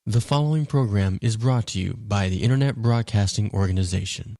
The following program is brought to you by the Internet Broadcasting Organization.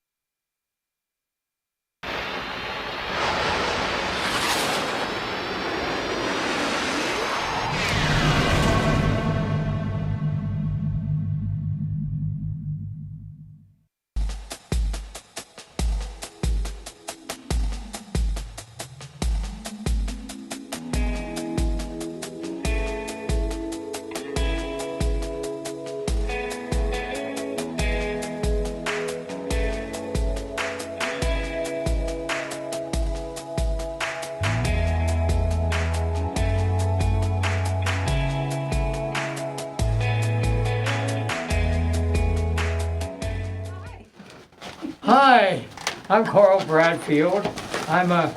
Hi, I'm Carl Bradfield. I'm a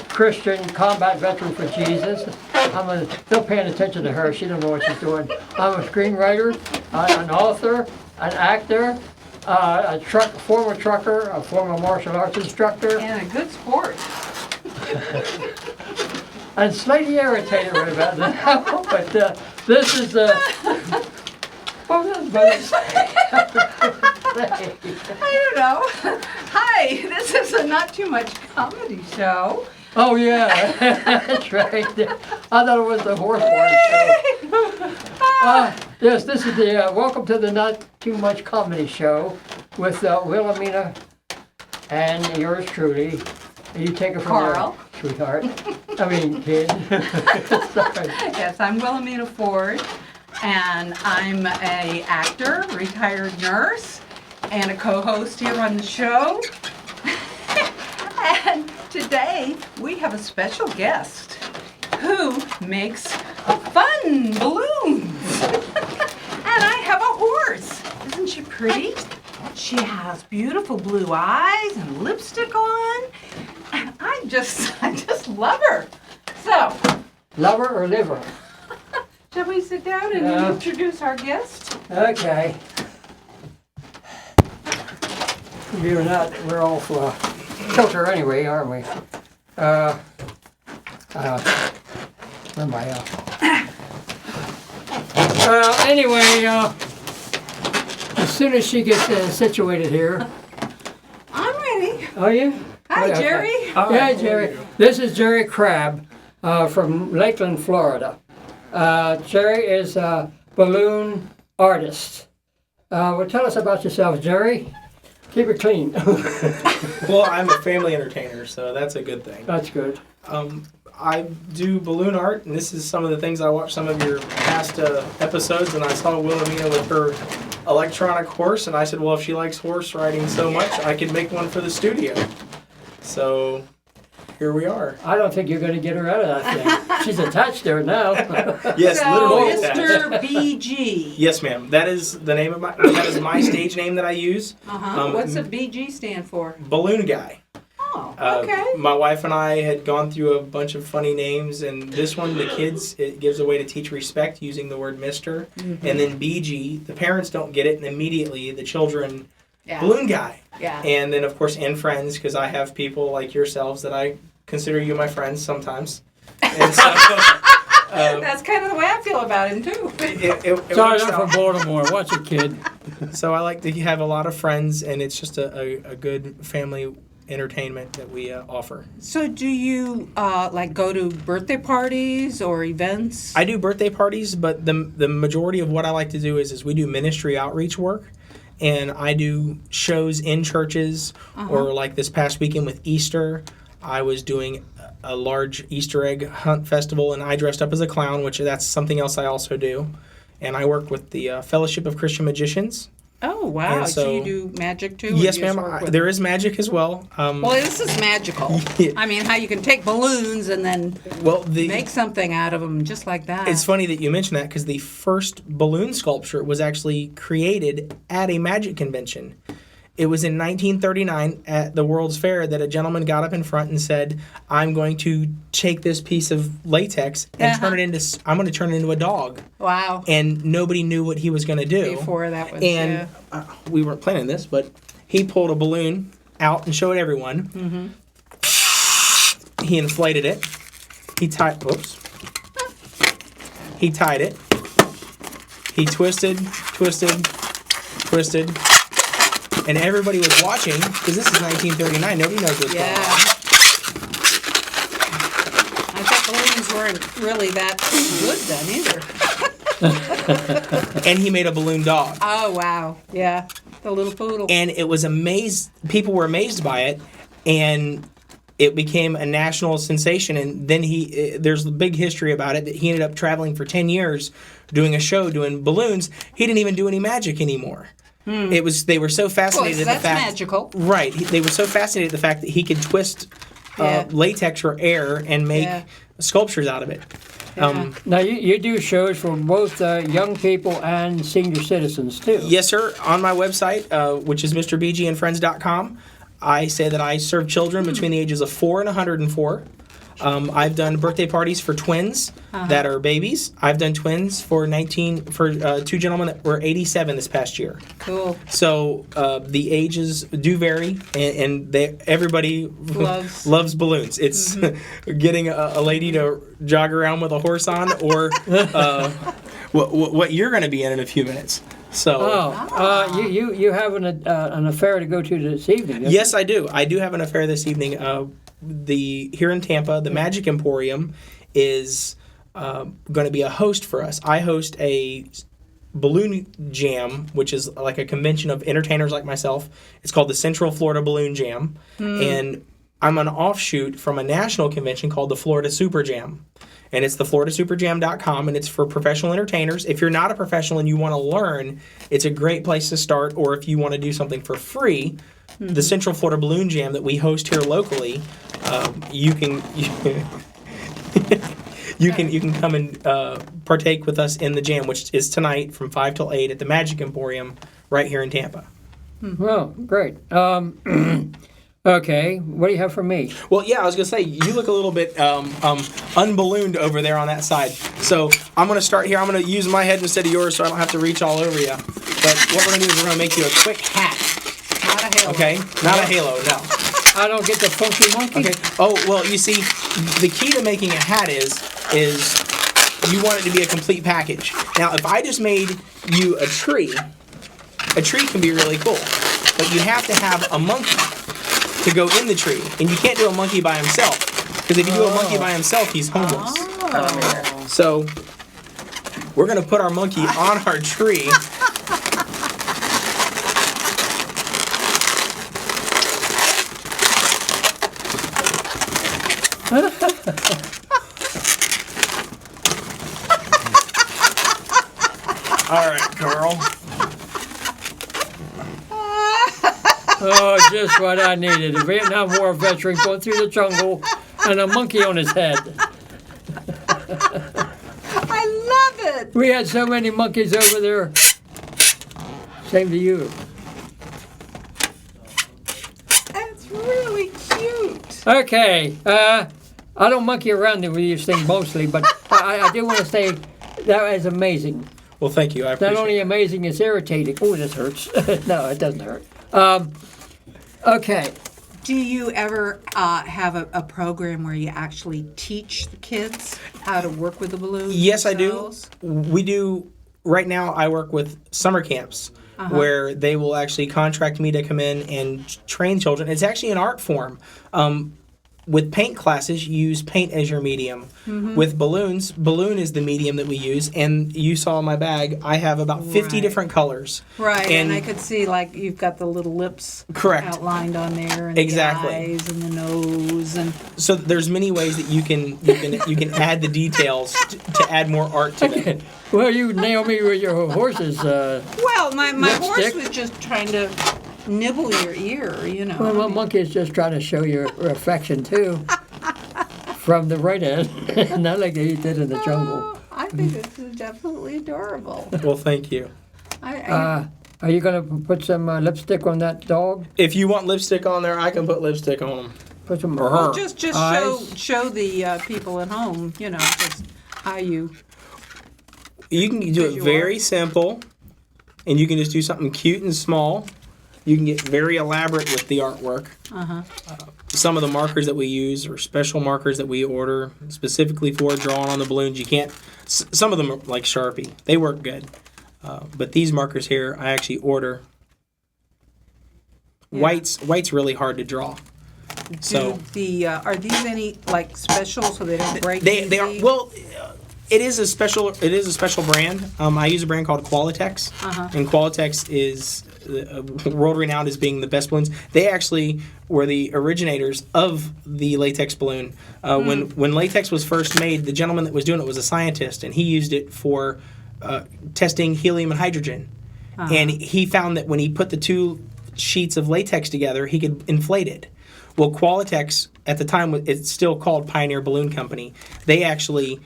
Christian combat veteran for Jesus. I'm still paying attention to her. She don't know what she's doing. I'm a screenwriter, an author, an actor, former trucker, a former martial arts instructor, And a good sport. and slightly irritated right about that. But this is what was I I don't know. Hi, this is a Not Too Much comedy show. Oh yeah, that's right. I thought it was the horse barn show. Yes, this is the welcome to the Not Too Much comedy show with Wilhelmina and yours truly. You take it from Carl. there, sweetheart. I mean, kid. Sorry. Yes, I'm Wilhelmina Ford, and I'm a actor, retired nurse, and a co-host here on the show. And today we have a special guest who makes fun balloons. And I have a horse. Isn't she pretty? She has beautiful blue eyes and lipstick on. And I just love her. So, Lover or liver? shall we sit down and Yeah. introduce our guest? Okay. You're not. We're all for kilter anyway, aren't we? Where am I? Anyway, as soon as she gets situated here. I'm ready. Are you? Hi, Okay. Jerry. Yeah, Jerry. This is Jerry Crabb from Lakeland, Florida. Jerry is a balloon artist. Well, tell us about yourself, Jerry. Keep it clean. Well, I'm a family entertainer, so that's a good thing. That's good. I do balloon art, and this is some of the things I watched some of your past episodes, and I saw Wilhelmina with her electronic horse, and I said, well, if she likes horse riding so much, I could make one for the studio. So here we are. I don't think you're going to get her out of that thing. She's attached to it now. Yes, So, literally attached. Mr. BG. Yes, ma'am. That is the name of that is my stage name that I use. What's a BG stand for? Balloon Guy. Oh, okay. My wife and I had gone through a bunch of funny names, and this one, the kids, it gives a way to teach respect using the word Mr. Mm-hmm. And then BG, the parents don't get it, and immediately the children, Yeah. Balloon Guy. Yeah. And then, of course, and friends, because I have people like yourselves that I consider you my friends sometimes. And so, That's kind of the way I feel about him, too. it Sorry, works I'm out. from Baltimore. Watch it, kid. So I like to have a lot of friends, and it's just a good family entertainment that we offer. So do you, go to birthday parties or events? I do birthday parties, but the majority of what I like to do is we do ministry outreach work, and I do shows in churches, or like this past weekend with Easter, I was doing a large Easter egg hunt festival, and I dressed up as a clown, which that's something else I also do. And I work with the Fellowship of Christian Magicians. Oh, wow. And So so- you do magic, too? or Yes, you just ma'am. work with- There is magic as well. Well, this is magical. Yeah. I mean, how you can take balloons and then Well, make something out of them just like that. It's funny that you mention that because the first balloon sculpture was actually created at a magic convention. It was in 1939 at the World's Fair that a gentleman got up in front and said, "I'm going to take this piece of latex and turn it into. I'm going to turn it into a dog." Wow. And nobody knew what he was going to do. Before that was, And we weren't planning this, but he pulled a balloon out and showed everyone. Mm-hmm. He inflated it. He tied. Whoops. He tied it. he twisted, and everybody was watching because this is 1939. Nobody knows what's going on. I thought balloons weren't really that good then either. And he made a balloon dog. Oh, wow. Yeah. The little poodle. And it was amazed. People were amazed by it, and it became a national sensation. And then there's a big history about it that he ended up traveling for 10 years doing a show doing balloons. He didn't even do any magic anymore. They were so fascinated at the fact. That's magical. Right. They were so fascinated at the fact that he could twist latex or air and make sculptures out of it. Now, you do shows for both young people and senior citizens, too. Yes, sir. On my website, which is MrBGandFriends.com, I say that I serve children between the ages of 4 and 104. I've done birthday parties for twins that are babies. I've done twins for 2 gentlemen that were 87 this past year. Cool. So the ages do vary, and everybody loves balloons. It's getting a lady to jog around with a horse on, or what you're going to be in a few minutes. So, you have an affair to go to this evening. Yes, I do. I do have an affair this evening. Here in Tampa, the Magic Emporium is going to be a host for us. I host a balloon jam, which is like a convention of entertainers like myself. It's called the Central Florida Balloon Jam, and I'm an offshoot from a national convention called the Florida Super Jam. And it's thefloridasuperjam.com, and it's for professional entertainers. If you're not a professional and you want to learn, it's a great place to start. Or if you want to do something for free, the Central Florida Balloon Jam that we host here locally, you can come and partake with us in the jam, which is tonight from 5 till 8 at the Magic Emporium right here in Tampa. Well, great. Okay, what do you have for me? Well, yeah, I was going to say, you look a little bit unballooned over there on that side. So I'm going to start here. I'm going to use my head instead of yours so I don't have to reach all over you. But what we're going to do is we're going to make you a quick hat. Not a halo. Okay? Not a halo, no. I don't get the funky monkey? Okay. Oh, well, you see, the key to making a hat is you want it to be a complete package. Now, if I just made you a tree can be really cool. But you have to have a monkey to go in the tree. And you can't do a monkey by himself. Because if you do a monkey by himself, he's homeless. Oh. So we're going to put our monkey on our tree. All right, Carl. Oh, just what I needed. A Vietnam War veteran going through the jungle and a monkey on his head. I love it. We had so many monkeys over there. Same to you. That's really cute. Okay, I don't monkey around with these things mostly, but I do want to say that is amazing. Well, thank you. I appreciate Not only it. amazing, it's irritating. Oh, this hurts. No, it doesn't hurt. Okay. Do you ever have a program where you actually teach the kids how to work with the balloons? Yes, I do. themselves? We do. Right now, I work with summer camps where they will actually contract me to come in and train children. It's actually an art form. With paint classes, you use paint as your medium. With balloons, balloon is the medium that we use. And you saw in my bag, I have about 50 different colors. Right, and I could see like you've got the little lips Correct. outlined on there, and Exactly. the eyes and the nose, and So there's many ways that you can add the details to add more art to them. Well, you nailed me with your horses. well, my horse Lipstick. was just trying to nibble your ear, you know. Well, my monkey is just trying to show your affection, too. From the right end. Not like he did in the jungle. Oh, I think this is absolutely adorable. Well, thank you. I Are you going to put some lipstick on that dog? If you want lipstick on there, I can put lipstick on them. Put some Or her. just eyes. show the people at home, you know, just how you. You can do it Visual. very simple, and you can just do something cute and small. You can get very elaborate with the artwork. Some of the markers that we use are special markers that we order specifically for drawing on the balloons. You can't. Some of them are like Sharpie. They work good. But these markers here, I actually order. White's really hard to draw. So Are these any like special so they don't break? they are well. It is a special brand. I use a brand called Qualitex, and Qualitex is world renowned as being the best balloons. They actually were the originators of the latex balloon. When latex was first made, the gentleman that was doing it was a scientist, and he used it for testing helium and hydrogen. And he found that when he put the two sheets of latex together, he could inflate it. Well, Qualitex, at the time, it's still called Pioneer Balloon Company. They actually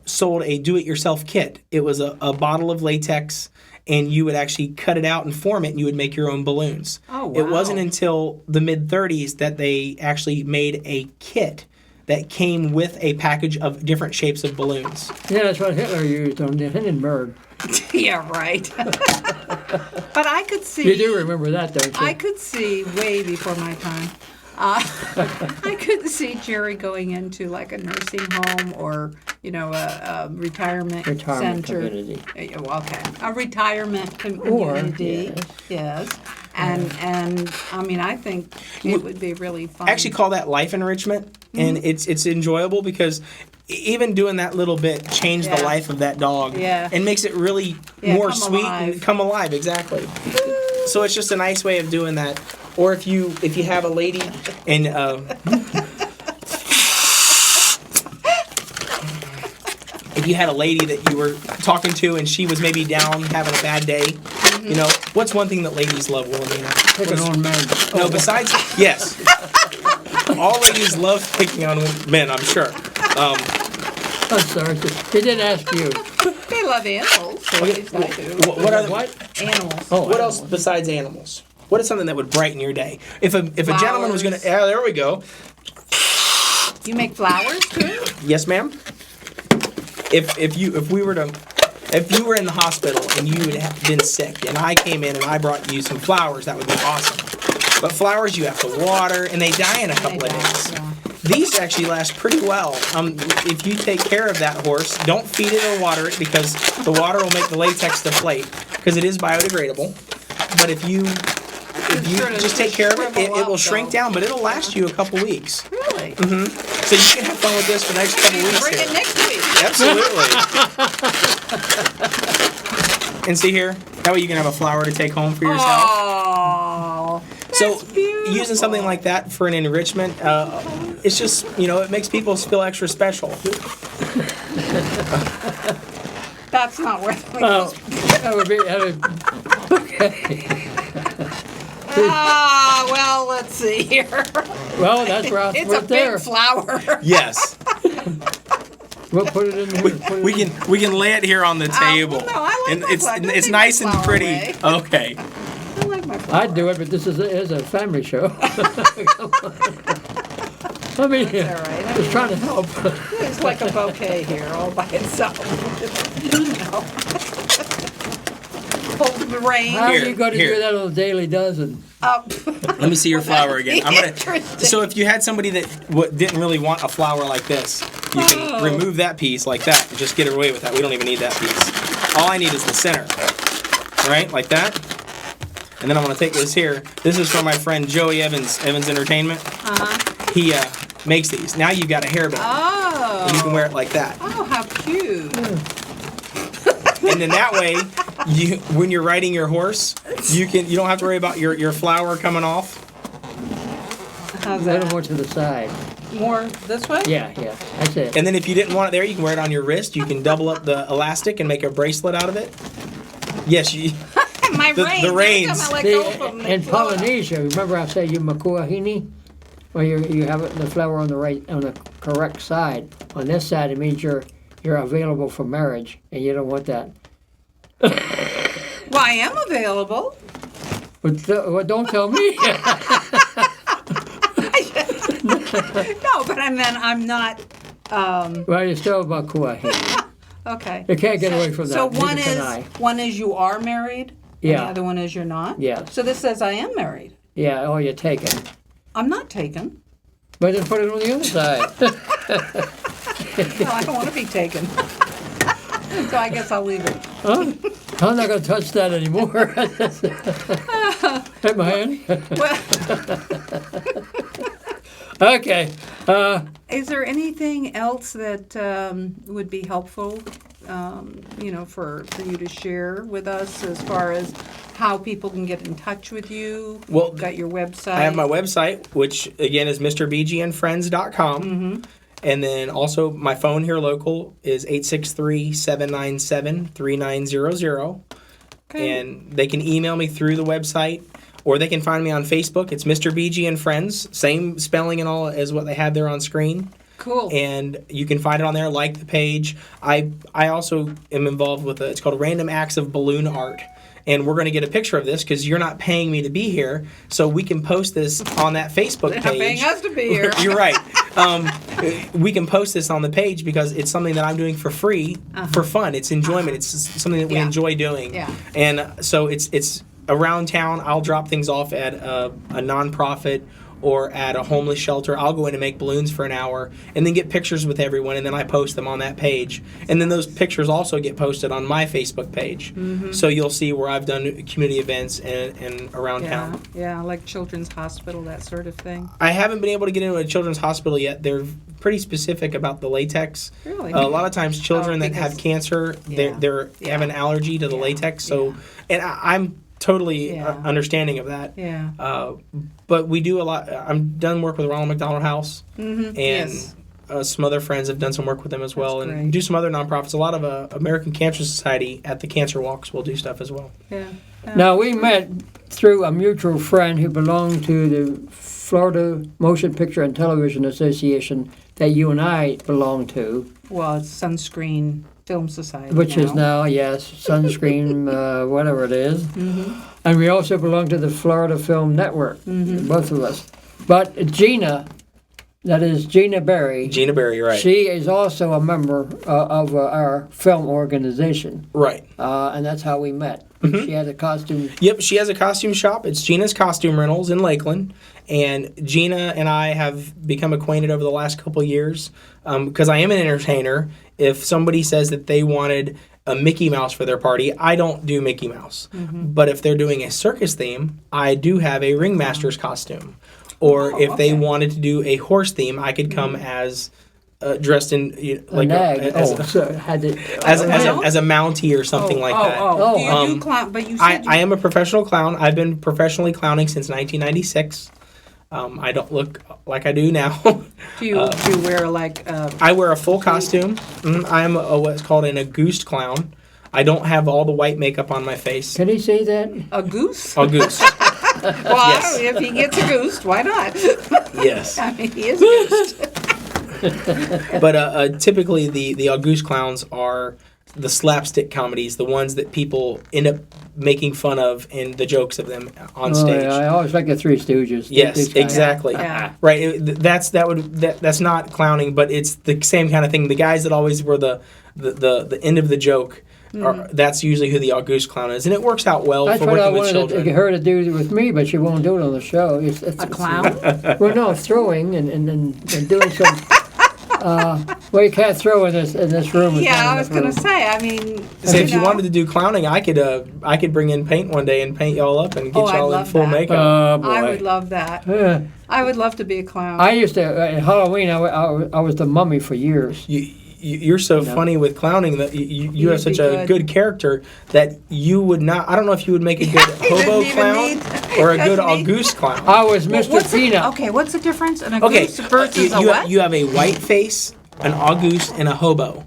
sold a do-it-yourself kit. It was a bottle of latex, and you would actually cut it out and form it, and you would make your own balloons. Oh, wow. It wasn't until the mid-30s that they actually made a kit that came with a package of different shapes of balloons. Yeah, that's what Hitler used on the Hindenburg. Yeah, right. But I could see. You do remember that, don't you? I could see way before my time. I could see Jerry going into like a nursing home or, a retirement center. community. Okay, a retirement community. Yes. And I mean, I think it would be really fun. Actually call that life enrichment, and it's enjoyable because even doing that little bit changed the life of that dog, and makes it really more come sweet alive. and come alive. Exactly. So it's just a nice way of doing that. Or if you have a lady and if you had a lady that you were talking to and she was maybe down having a bad day, what's one thing that ladies love, Wilhelmina? Picking on men. No, besides yes, all ladies love picking on men. I'm sure. I'm sorry. They didn't ask you. They love animals. At least I do. What are What? Animals. Oh, What else besides animals? What is something that would brighten your day? If a gentleman was going to, there we go. You make flowers too? Yes, ma'am. If you were in the hospital and you had been sick and I came in and I brought you some flowers, that would be awesome. But flowers you have to water and they die in a couple of days. Yeah. These actually last pretty well. If you take care of that horse, don't feed it or water it because the water will make the latex deflate because it is biodegradable. But if you just take care of it, it will shrink down, but it'll last you a couple weeks. Really? So you can have fun with this for the next couple weeks. Bring here. it next week. Absolutely. And see here, that way you can have a flower to take home for yourself. Oh, So beautiful. using something like that for an enrichment, it's just, it makes people feel extra special. That's not worth it. Oh, that would be. Well, let's see here. Well, that's right. It's right a there. big flower. Yes. We'll put it in here. Put it We in. can lay it here on the table. no, I like and my it's flower. Don't it's take nice my and flower pretty. away. Okay. I like my flower. I'd do it, but this is a family show. I mean, All right. just trying to help. It's like a bouquet here all by itself. Hold the rain. How Here, are you going to here. do that on a daily dozen? Up. Let me see your flower again. Interesting. So if you had somebody that didn't really want a flower like this, you can remove that piece like that and just get away with that. We don't even need that piece. All I need is the center. Right? Like that. And then I'm going to take this here. This is from my friend Joey Evans, Evans Entertainment. He makes these. Now you've got a hairband. Oh. And you can wear it like that. Oh, how cute. And then that way, when you're riding your horse, you don't have to worry about your flower coming off. How's A little that? more to the side. More this way? Yeah, that's it. And then if you didn't want it there, you can wear it on your wrist. You can double up the elastic and make a bracelet out of it. Yes, My The- reins. the Every reins. time I let See, go of them, they in blow up. Polynesia, remember I said you makuahini? Well, you have the flower on the correct side. On this side, it means you're available for marriage, and you don't want that. Well, I am available. But don't tell me. No, but I meant I'm not. Well, you're still makuahini. Okay. You can't get away from that. So Neither can I. one is you are married. And Yeah. the other one is you're not. Yeah. So this says I am married. Yeah, or you're taken. I'm not taken. But then put it on the other side. No, I don't want to be taken. So I guess I'll leave it. Huh? I'm not going to touch that anymore. Hit my hand. Okay. Is there anything else that would be helpful, for you to share with us as far as how people can get in touch with you? Well, You've got your website. I have my website, which again is MrBGandFriends.com. Mm-hmm. And then also my phone here local is 863-797-3900. Okay. And they can email me through the website, or they can find me on Facebook. It's Mr. BG and Friends, same spelling and all as what they have there on screen. Cool. And you can find it on there, like the page. I also am involved with it's called Random Acts of Balloon Art. And we're going to get a picture of this because you're not paying me to be here, so we can post this on that Facebook page. They're not paying us to be here. You're right. We can post this on the page because it's something that I'm doing for free, for fun. It's enjoyment. It's something that we Yeah. enjoy doing. Yeah. And so it's around town. I'll drop things off at a nonprofit or at a homeless shelter. I'll go in and make balloons for an hour and then get pictures with everyone, and then I post them on that page. And then those pictures also get posted on my Facebook page. Mm-hmm. So you'll see where I've done community events and around town. Yeah, like Children's Hospital, that sort of thing. I haven't been able to get into a children's hospital yet. They're pretty specific about the latex. Really? A lot of times children that have because- cancer, they have an allergy to the latex. So, and I'm totally Yeah. understanding of that. Yeah. But we do a lot. I'm done work with Ronald McDonald House, and Yes. some other friends have done some work with them as well, That's and great. do some other nonprofits. A lot of American Cancer Society at the Cancer Walks will do stuff as well. Yeah. Now, we met through a mutual friend who belonged to the Florida Motion Picture and Television Association that you and I belong to, Well, it's Sunscreen Film Society. which is now, yes, Sunscreen, whatever it is. And we also belong to the Florida Film Network, both of us. But Gina, that is Gina Berry, Gina Berry, right? she is also a member of our film organization, Right. and that's how we met. She had a costume. Yep, she has a costume shop. It's Gina's Costume Rentals in Lakeland. And Gina and I have become acquainted over the last couple of years because I am an entertainer. If somebody says that they wanted a Mickey Mouse for their party, I don't do Mickey Mouse. But if they're doing a circus theme, I do have a ringmaster's costume. Or if they wanted to do a horse theme, I could come as dressed in A nag. So had it. as a Mountie or something like that. Do you Um, do clown? But you said I am a professional clown. I've been professionally clowning since 1996. I don't look like I do now. do you wear like I wear a full costume. I am what's called an Auguste clown. I don't have all the white makeup on my face. Can he say that? a goose? Auguste. Well, yes. if he gets a goose, why not? Yes. I mean, he is a goose. But typically the Auguste clowns are the slapstick comedies, the ones that people end up making fun of and the jokes of them on stage. Yeah, I always like the Three Stooges. Yes, These guys. exactly. Yeah. Right. That's not clowning, but it's the same kind of thing. The guys that always were the end of the joke. That's usually who the Auguste clown is, and it works out well That's for what I working with wanted children. her to do with me, but she won't do it on the show. It's A clown? well, no, throwing and doing some. Well, you can't throw in this room. Yeah, I was gonna say. I mean, So if you wanted to do clowning, I could bring in paint one day and paint y'all up and get Oh, I'd y'all in love full that. makeup. Oh boy. I would love that. Yeah. I would love to be a clown. I used to at Halloween. I was the mummy for years. You're so funny with clowning that you have You'd be such a good character that you would not. I don't know if you would make a good hobo doesn't even clown need- or a good doesn't need- Auguste clown. I was Mr. Peanut. Okay, what's the difference in a Okay, goose versus a you, what? you have a white face, an Auguste, and a hobo.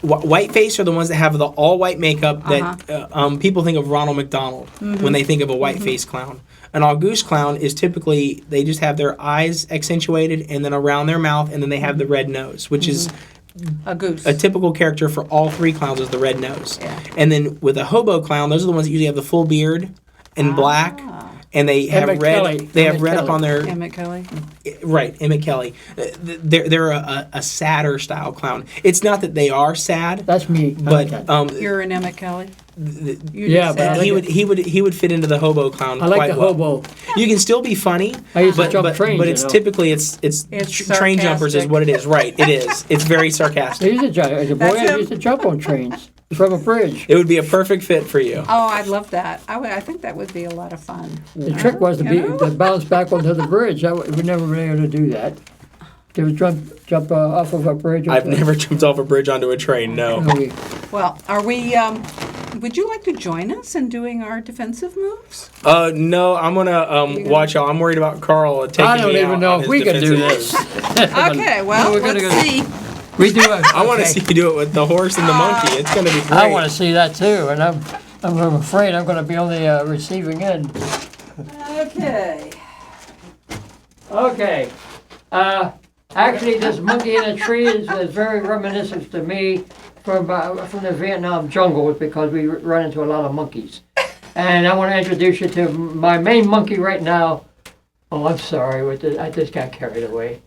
White face are the ones that have the all white makeup that people think of Ronald McDonald when they think of a white face clown. An Auguste clown is typically they just have their eyes accentuated and then around their mouth, and then they have the red nose, which is A goose. a typical character for all three clowns is the red nose. Yeah. And then with a hobo clown, those are the ones that usually have the full beard and black, and they have Emmett red. Kelly. They have Emmett red up Kelly. on their Emmett Kelly. right. Emmett Kelly. They're a sadder style clown. It's not that they are sad, That's me. but You're an Emmett Kelly. You Yeah, just but I said- like he would fit into the hobo clown I like quite the well. hobo. You can still be funny, I used to but jump trains, but you it's know. typically it's train jumpers is sarcastic. what it is. Right, it is. It's very I sarcastic. used to jump. As a boy, That's I him. used to jump on trains. from a bridge. It would be a perfect fit for you. Oh, I'd love that. I think that would be a lot of fun. The trick was to bounce back onto the bridge. We've never been able to do that. To jump off of a bridge. I've never jumped off a bridge onto a train, no. Well, are we, would you like to join us in doing our defensive moves? No, I'm going to watch y'all. I'm worried about Carl taking me out. I don't even know on if his we can do defensive this. moves. Okay, well, we're gonna let's go- see. We do. I want to see you do it with the horse and the monkey. It's going to be great. I want to see that too, and I'm afraid I'm going to be on the receiving end. Okay. Okay. Actually, this monkey in a tree is very reminiscent to me from the Vietnam jungles because we run into a lot of monkeys. And I want to introduce you to my main monkey right now. Oh, I'm sorry. I just got carried away.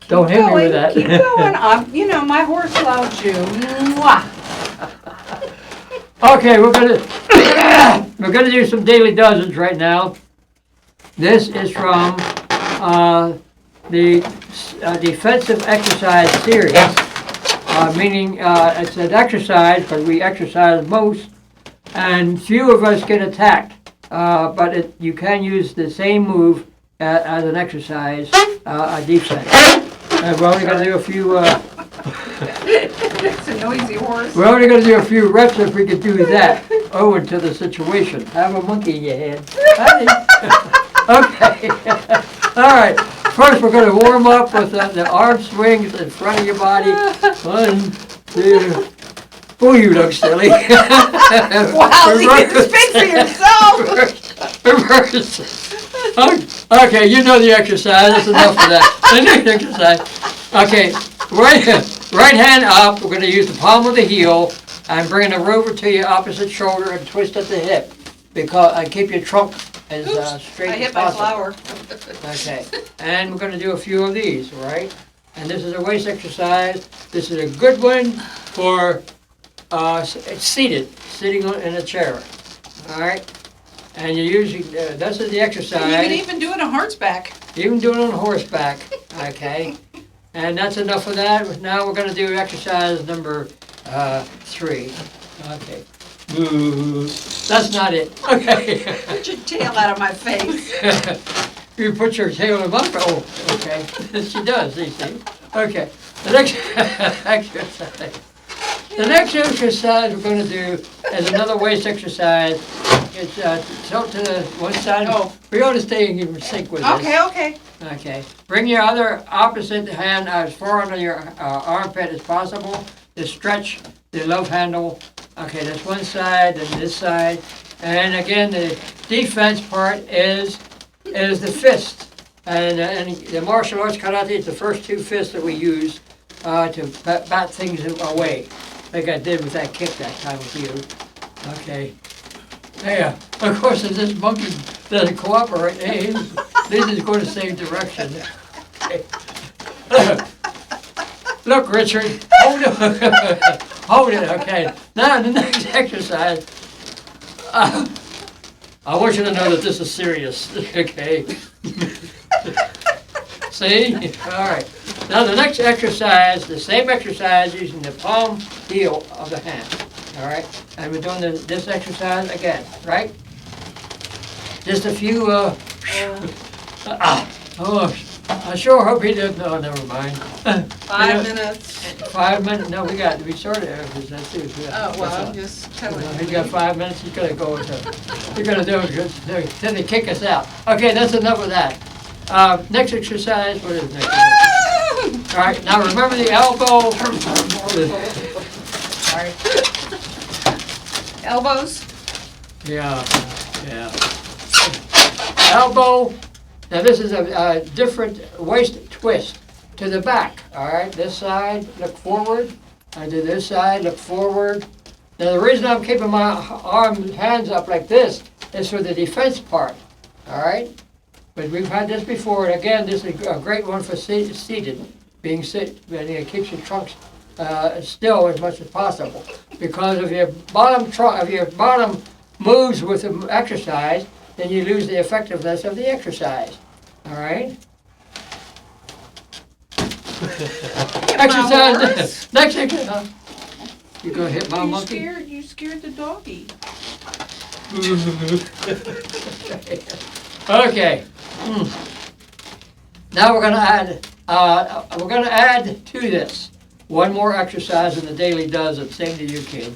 Don't hit me with that. Keep going. You know, my horse loves you. Mwah. Okay, we're gonna do some daily dozens right now. This is from the defensive exercise series, meaning it's an exercise, but we exercise most, and few of us get attacked. But you can use the same move as an exercise, a defense. And we're only gonna do a few. It's a noisy horse. We're only going to do a few reps if we could do that, owing to the situation. Have a monkey in your hand. Okay. All right. First, we're going to warm up with the arm swings in front of your body. 1, 2. Oh, you look silly. Wow, you can speak for yourself. Reverse. Okay, you know the exercise. That's enough of that. The next exercise. Okay, right hand up. We're going to use the palm of the heel and bring it over to your opposite shoulder and twist at the hip and keep your trunk as straight I as hit my possible. flower. Okay, and we're going to do a few of these, all right? And this is a waist exercise. This is a good one for sitting in a chair, all right? And you usually, this is the exercise. You can even do it on horseback. You can do it on horseback, okay? And that's enough of that. Now we're going to do exercise number 3. Okay. Ooh, that's not it. Okay. Put your tail out of my face. You put your tail in my face. Oh, okay. She does, you see. Okay. The next exercise. The next exercise we're going to do is another waist exercise. It's tilt to the one side. Oh. We ought to stay in sync with this. Okay. Okay. Bring your other opposite hand as far under your armpit as possible. Just stretch the love handle. Okay, that's one side and this side. And again, the defense part is the fist. And the martial arts karate is the first 2 fists that we use to bat things away, like I did with that kick that time with you. Okay. Yeah. Of course, if this monkey doesn't cooperate, this is going the same direction. Okay. Look, Richard, hold it. Hold it, okay. Now, the next exercise, I want you to know that this is serious, okay? See? All right. Now, the next exercise, the same exercise using the palm heel of the hand, all right? And we're doing this exercise again, right? Just a few, I sure hope he didn't, oh, never mind. 5 minutes. 5 minutes, no, we started after that too. Yeah. Oh, well, I'm just telling He's you. got 5 minutes, he's gonna go into, he's gonna do it, till they kick us out. Okay, that's enough of that. Next exercise, what is next? All right, now remember the elbow. Sorry. Elbows. Yeah. Elbow. Now this is a different waist twist to the back. All right, this side, look forward. I do this side, look forward. Now the reason I'm keeping my hands up like this is for the defense part. All right, but we've had this before, and again, this is a great one for seated, being sit, and it keeps your trunks still as much as possible. Because if your bottom moves with the exercise, then you lose the effectiveness of the exercise. All right? Exercise. Next exercise. You gonna hit my monkey? You scared the doggy. Okay. Now we're gonna add to this one more exercise in the daily dozen. Same to you, King.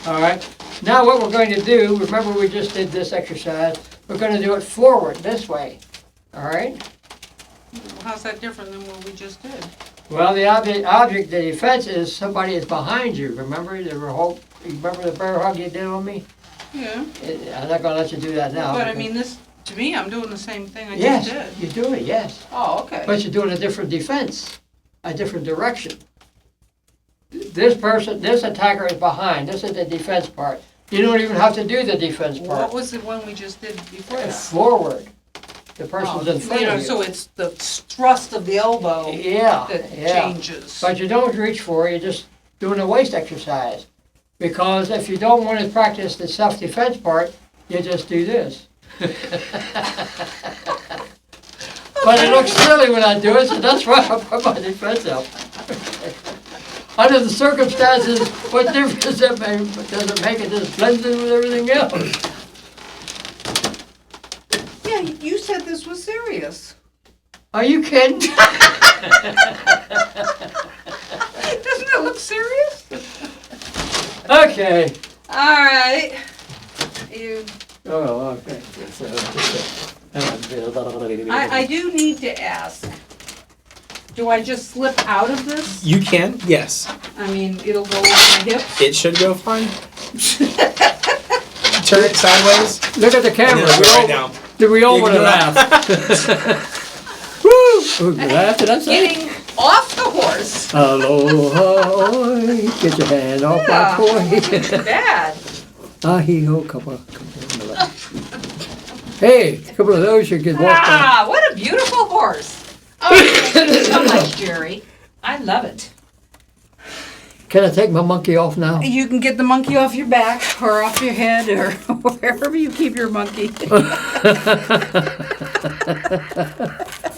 All right. Now what we're going to do, remember we just did this exercise, we're going to do it forward, this way. All right? How's that different than what we just did? Well, the defense is somebody is behind you. Remember remember the bear hug you did on me? Yeah. I'm not going to let you do that now. But I mean, to me, I'm doing the same thing I yes, just did. you do it, yes. Oh, okay. But you're doing a different defense, a different direction. This attacker is behind. This is the defense part. You don't even have to do the defense part. What was the one we just did before that? Forward. The person's in front of you. So it's the thrust of the elbow Yeah, that yeah. changes. But you don't reach for it, you're just doing a waist exercise. Because if you don't want to practice the self-defense part, you just do this. But it looks silly when I do it, so that's why I put my defense up. Under the circumstances, what difference does it make? It just blends in with everything else. Yeah, you said this was serious. Are you kidding? Doesn't it look serious? Okay. All right. You. Oh, okay. I do need to ask. Do I just slip out of this? You can, yes. I mean, it'll go over my hips. It should go fine. Turn it sideways. Look at the And camera. then go right down. We all You want to can laugh. Woo! Laugh, did I say? Getting off the horse. Aloha, get your hand off my boy. Bad. Ahi-ho, come on. Hey, a couple of those you could walk on. Ah, what a beautiful horse. Oh, thank you so much, Jerry. I love it. Can I take my monkey off now? You can get the monkey off your back or off your head or wherever you keep your monkey.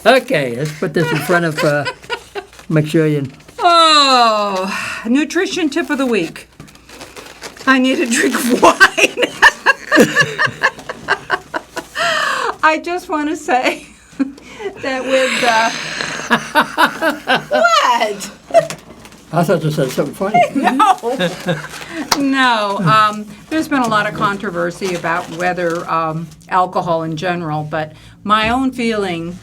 Okay, let's put this in front of McShillian. Oh, nutrition tip of the week. I need a drink of wine. I just want to say that with what? I thought you said something funny. No. There's been a lot of controversy about whether alcohol in general, but my own feeling,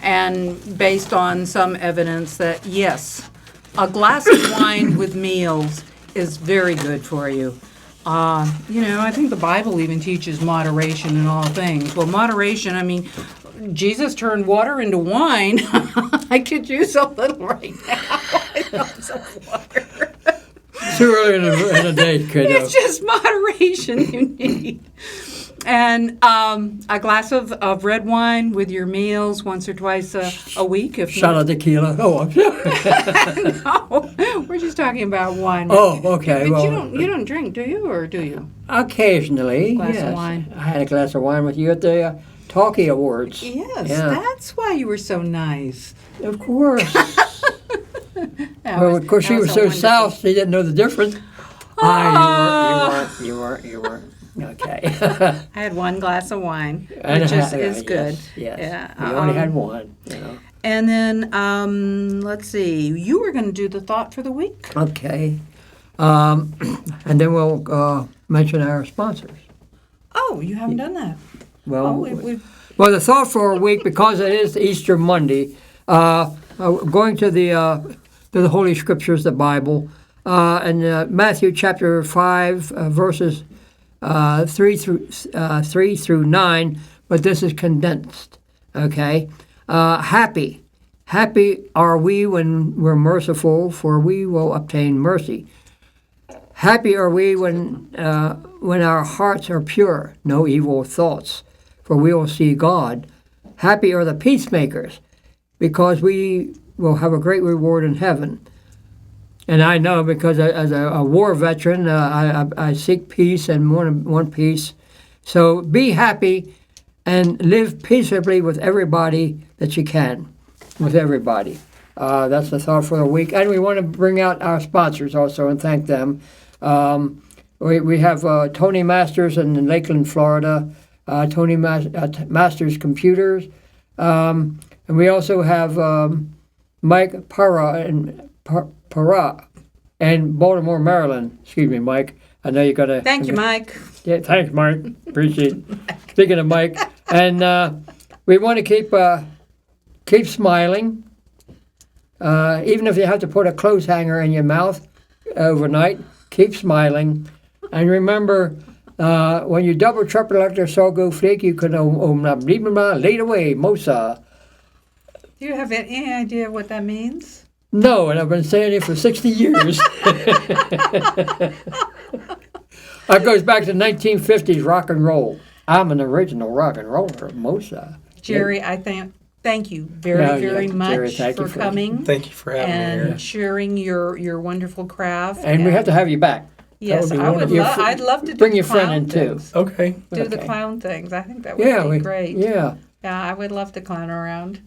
and based on some evidence, that yes, a glass of wine with meals is very good for you. I think the Bible even teaches moderation in all things. Well, moderation, I mean, Jesus turned water into wine. I could use a little right now. I know some water. Too early in the day, kiddo. It's just moderation you need. And a glass of red wine with your meals once or twice a week. If Shot of tequila. Oh, I'm sorry. No, we're just talking about wine. Oh, okay. But Well, you don't drink, do you, or do you? occasionally, Glass of yes. wine. I had a glass of wine with you at the Talkie Awards. Yes, Yeah. that's why you were so nice. Of course. That Well, was- of course, that she was so wonderful. south, she didn't know the difference. You weren't. Okay. I had one glass of wine, And which a is ha- good. Yes. Yeah, We only had one. You know. And then, let's see, you were going to do the thought for the week. Okay. And then we'll mention our sponsors. Oh, you haven't done that. Well, we've well, the thought for a week, because it is Easter Monday, going to the Holy Scriptures, the Bible, and Matthew chapter 5, verses 3 through 9, but this is condensed. Okay, happy are we when we're merciful, for we will obtain mercy. Happy are we when our hearts are pure, no evil thoughts, for we will see God. Happy are the peacemakers, because we will have a great reward in heaven. And I know, because as a war veteran, I seek peace and want peace. So be happy and live peaceably with everybody that you can, with everybody. That's the thought for the week. And we want to bring out our sponsors also and thank them. We have Tony Masters in Lakeland, Florida, Tony Masters Computers. And we also have Mike Para in Baltimore, Maryland. Excuse me, Mike. I know you got to. Thank you, Mike. Yeah, thanks, Mike. Appreciate it. Speaking of Mike, and we want to keep smiling. Even if you have to put a clothes hanger in your mouth overnight, keep smiling. And remember, when you double, triple, electric, so go flick, you can lead away, Mosa. Do you have any idea what that means? No, and I've been saying it for 60 years. That goes back to 1950s rock and roll. I'm an original rock and roller, Mosa. Jerry, I thank you very much Jerry, for coming. Thank you for having me. And sharing your wonderful craft. And we have to have you back. Yes, would be I would. wonderful. I'd love to do Bring your the friend clown in, too. things. Okay. Do the Okay. clown things. I think that would be great. Yeah. Yeah, I would love to clown around.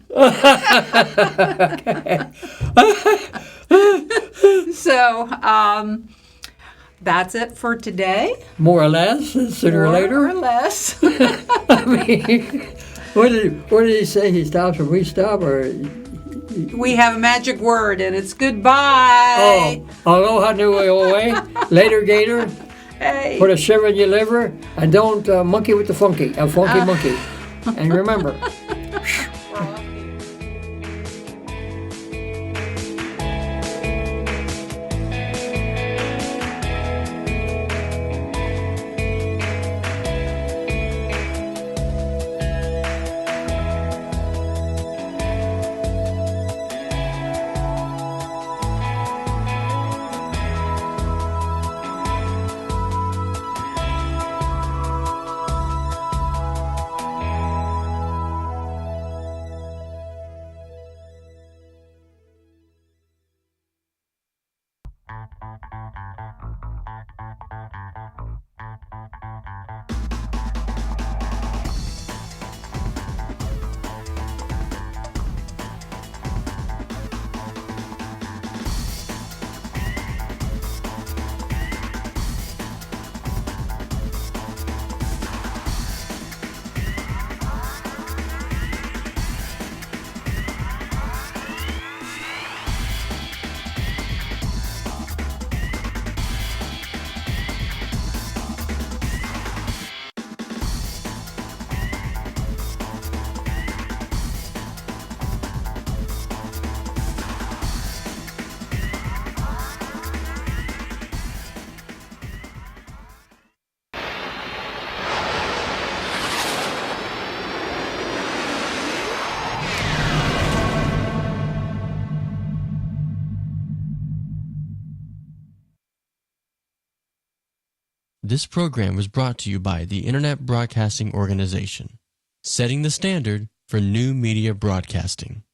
So, that's it for today. More or less, sooner or later. More or less. I mean, what did he say? He stops or we stop, or We have a magic word, and it's goodbye. aloha nui oe, later gator, Hey. put a shiver in your liver, and don't monkey with the funky monkey. And remember. This program was brought to you by the Internet Broadcasting Organization, setting the standard for new media broadcasting.